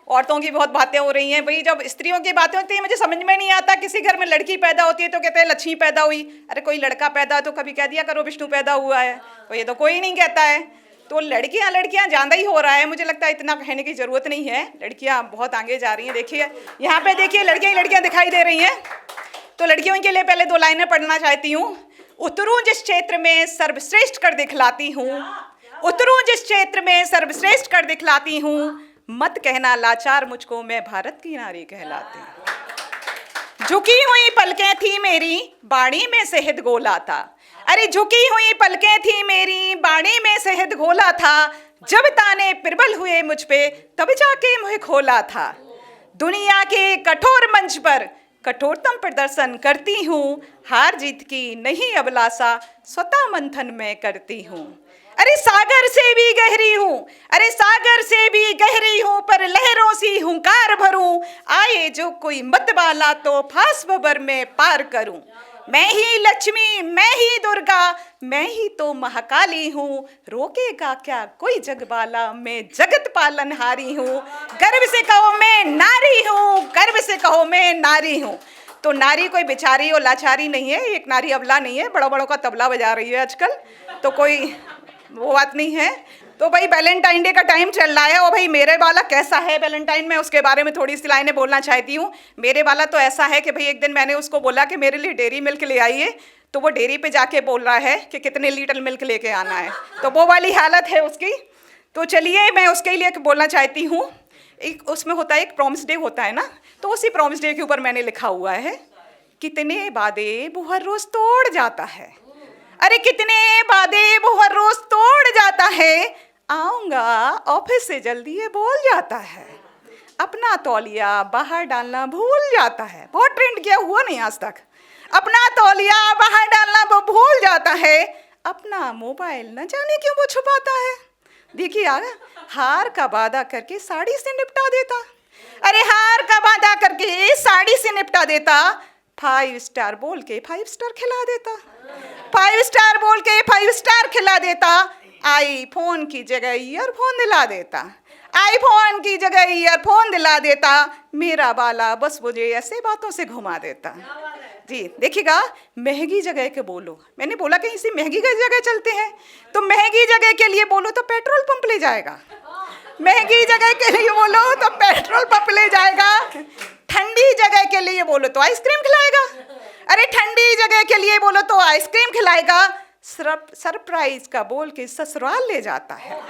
औरतों की बहुत बातें हो रही हैं भाई। जब स्त्रियों की बातें होती हैं मुझे समझ में नहीं आता, किसी घर में लड़की पैदा होती है तो कहते हैं लक्ष्मी पैदा हुई, अरे कोई लड़का पैदा तो कभी कह दिया करो विष्णु पैदा हुआ है, तो ये तो कोई नहीं कहता है। तो लड़कियां लड़कियां ज़्यादा ही हो रहा है, मुझे लगता है इतना कहने की ज़रूरत नहीं है, लड़कियां बहुत आगे जा रही हैं। देखिए यहाँ पे देखिए लड़कियां ही लड़कियां दिखाई दे रही हैं। तो लड़कियों के लिए पहले 2 लाइनें पढ़ना चाहती हूँ। उतरूँ जिस क्षेत्र में सर्वश्रेष्ठ कर दिखलाती हूँ, उतरूँ जिस क्षेत्र में सर्वश्रेष्ठ कर दिखलाती हूँ, मत कहना लाचार मुझको मैं भारत की नारी कहलाती हूँ। झुकी हुई पलकें थी मेरी बाड़ी में शहद घोला था, अरे झुकी हुई पलकें थी मेरी बाड़ी में शहद घोला था, जब ताने प्रबल हुए मुझ पे तब जाके मुझे खोला था। दुनिया के कठोर मंच पर कठोरतम प्रदर्शन करती हूँ, हार जीत की नहीं अभिलाषा स्वतः मंथन में करती हूँ। अरे सागर से भी गहरी हूँ, अरे सागर से भी गहरी हूँ, पर लहरों सी हुंकार भरूं, आए जो कोई मत वाला तो फास भवर में पार करूं। मैं ही लक्ष्मी मैं ही दुर्गा मैं ही तो महाकाली हूँ, रोकेगा क्या कोई जगबाला मैं जगत पालनहारी हूँ। गर्व से कहो मैं नारी हूँ, गर्व से कहो मैं नारी हूँ। तो नारी कोई बेचारी और लाचारी नहीं है, एक नारी अबला नहीं है, बड़ों बड़ों का तबला बजा रही है आजकल, तो कोई वो बात नहीं है। तो भाई वैलेंटाइन डे का टाइम चल रहा है, और भाई मेरे वाला कैसा है वैलेंटाइन में उसके बारे में थोड़ी सी लाइनें बोलना चाहती हूँ। मेरे वाला तो ऐसा है कि भाई एक दिन मैंने उसको बोला कि मेरे लिए डेयरी मिल्क ले आइए, तो वो डेयरी पे जाके बोल रहा है कि कितने लीटर मिल्क लेके आना है, तो वो वाली हालत है उसकी। तो चलिए मैं उसके लिए बोलना चाहती हूँ। एक उसमें होता है, एक प्रॉमिस डे होता है ना, तो उसी प्रॉमिस डे के ऊपर मैंने लिखा हुआ है, कितने वादे वो हर रोज तोड़ जाता है, अरे कितने वादे वो हर रोज तोड़ जाता है, आऊंगा ऑफिस से जल्दी ये बोल जाता है, अपना तौलिया बाहर डालना भूल जाता है। बहुत ट्रेंड किया हुआ नहीं आज तक, अपना तौलिया बाहर डालना वो भूल जाता है, अपना मोबाइल न जाने क्यों वो छुपाता है। देखिए यार, हार का वादा करके साड़ी से निपटा देता, अरे हार का वादा करके साड़ी से निपटा देता, 5 स्टार बोल के 5 स्टार खिला देता, 5 स्टार बोल के 5 स्टार खिला देता, आईफोन की जगह ईयरफोन दिला देता, आईफोन की जगह ईयरफोन दिला देता, मेरा बाला बस मुझे ऐसे बातों से घुमा देता। जी देखिएगा, महंगी जगह के बोलो, मैंने बोला कहीं से महंगी जगह चलते हैं, तो महंगी जगह के लिए बोलो तो पेट्रोल पंप ले जाएगा, महंगी जगह के लिए बोलो तो पेट्रोल पंप ले जाएगा, ठंडी जगह के लिए बोलो तो आइसक्रीम खिलाएगा, अरे ठंडी जगह के लिए बोलो तो आइसक्रीम खिलाएगा, सरप्राइज का बोल के ससुराल ले जाता है,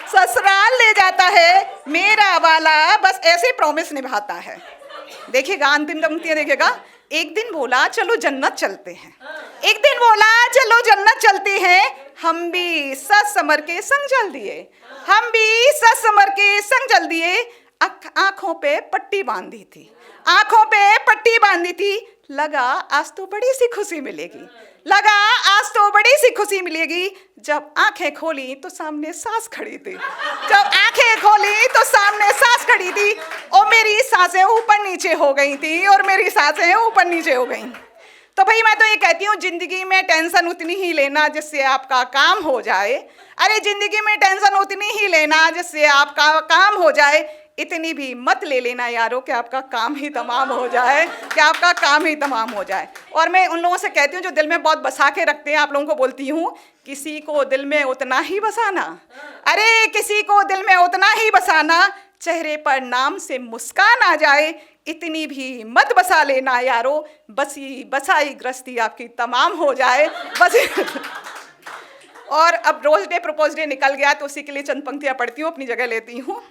ससुराल ले जाता है, मेरा वाला बस ऐसे प्रॉमिस निभाता है। देखिएगा अंतिम पंक्तियां देखिएगा, एक दिन बोला चलो जन्नत चलते हैं, एक दिन बोला चलो जन्नत चलते हैं, हम भी सच समर के संग चल दिए, हम भी सच समर के संग चल दिए, आंखों पे पट्टी बांधी थी, आंखों पे पट्टी बांधी थी, लगा आज तो बड़ी सी खुशी मिलेगी, लगा आज तो बड़ी सी खुशी मिलेगी, जब आंखें खोली तो सामने सास खड़ी थी, जब आंखें खोली तो सामने सास खड़ी थी, और मेरी सांसें ऊपर नीचे हो गई थी, और मेरी सांसें ऊपर नीचे हो गई। तो भाई मैं तो ये कहती हूँ, जिंदगी में टेंशन उतनी ही लेना जिससे आपका काम हो जाए, अरे जिंदगी में टेंशन उतनी ही लेना जिससे आपका काम हो जाए, इतनी भी मत ले लेना यारों कि आपका काम ही तमाम हो जाए, कि आपका काम ही तमाम हो जाए। और मैं उन लोगों से कहती हूँ जो दिल में बहुत बसा के रखते हैं, आप लोगों को बोलती हूँ, किसी को दिल में उतना ही बसाना, अरे किसी को दिल में उतना ही बसाना, चेहरे पर नाम से मुस्कान आ जाए, इतनी भी मत बसा लेना यारो, बसी बसाई गृहस्थी आपकी तमाम हो जाए बस। और अब रोज डे प्रपोज डे निकल गया, तो उसी के लिए चंद पंक्तियाँ पढ़ती हूँ, अपनी जगह लेती हूँ।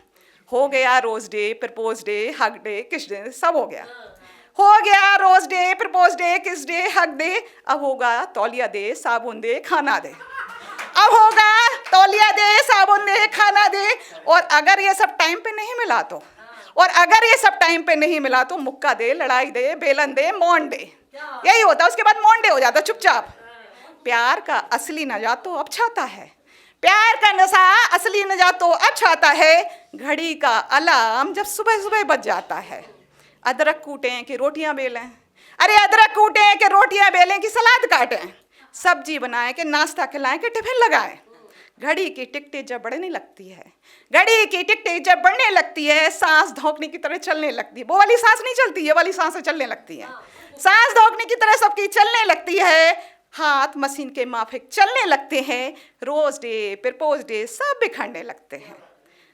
हो गया rose day propose day hug day kiss day, सब हो गया, हो गया rose day propose day kiss day hug day, अब होगा तौलिया दे साबुन दे खाना दे, अब होगा तौलिया दे साबुन दे खाना दे। और अगर ये सब टाइम पे नहीं मिला तो, और अगर ये सब टाइम पे नहीं मिला तो मुक्का दे, लड़ाई दे, बेलन दे, मौन दे, यही होता। उसके बाद मौन डे हो जाता चुपचाप। प्यार का असली नशा तो अब छाता है, प्यार का नशा असली नशा तो अब छाता है, घड़ी का अलार्म जब सुबह सुबह बज जाता है। अदरक कूटें कि रोटियां बेलें, अरे अदरक कूटें कि रोटियां बेलें कि सलाद काटें, सब्जी बनाएं कि नाश्ता खिलाएं कि टिफिन लगाएं, घड़ी की टिकटें जब बढ़ने लगती है, घड़ी की टिकटें जब बढ़ने लगती है, सांस धोंकने की तरह चलने लगती है। वो वाली सांस नहीं चलती, ये वाली सांसें चलने लगती हैं। सांस धोंकने की तरह सबकी चलने लगती है, हाथ मशीन के माफिक चलने लगते हैं, रोज डे प्रपोज डे सब बिखरने लगते हैं।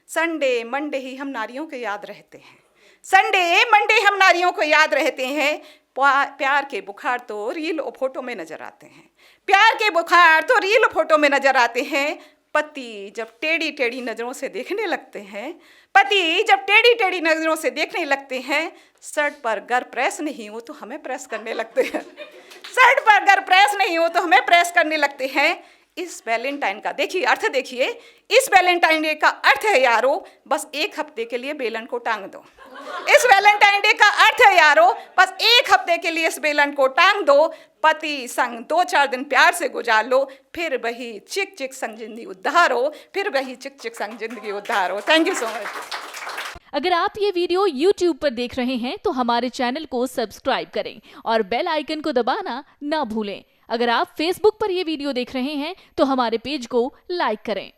संडे मंडे ही हम नारियों को याद रहते हैं, संडे मंडे हम नारियों को याद रहते हैं। प्यार के बुखार तो रील और फोटो में नजर आते हैं, प्यार के बुखार तो रील और फोटो में नजर आते हैं। पति जब टेढ़ी टेढ़ी नजरों से देखने लगते हैं, पति जब टेढ़ी टेढ़ी नजरों से देखने लगते हैं, शर्ट पर गर प्रेस नहीं हो तो हमें प्रेस करने लगते हैं, शर्ट पर गर प्रेस नहीं हो तो हमें प्रेस करने लगते हैं। इस वैलेंटाइन का देखिए अर्थ, देखिए इस वैलेंटाइन डे का अर्थ है यारो, बस एक हफ्ते के लिए बेलन को टांग दो। इस वैलेंटाइन डे का अर्थ है यारो, बस एक हफ्ते के लिए इस बेलन को टांग दो। पति संग 2-4 दिन प्यार से गुजार लो, फिर वही चिक चिक संग जिंदगी उद्धार हो, फिर वही चिक चिक संग जिंदगी उद्धार हो। Thank you so much. अगर आप ये वीडियो YouTube पर देख रहे हैं तो हमारे चैनल को सब्सक्राइब करें और बेल आइकन को दबाना ना भूलें। अगर आप Facebook पर ये वीडियो देख रहे हैं तो हमारे पेज को लाइक करें।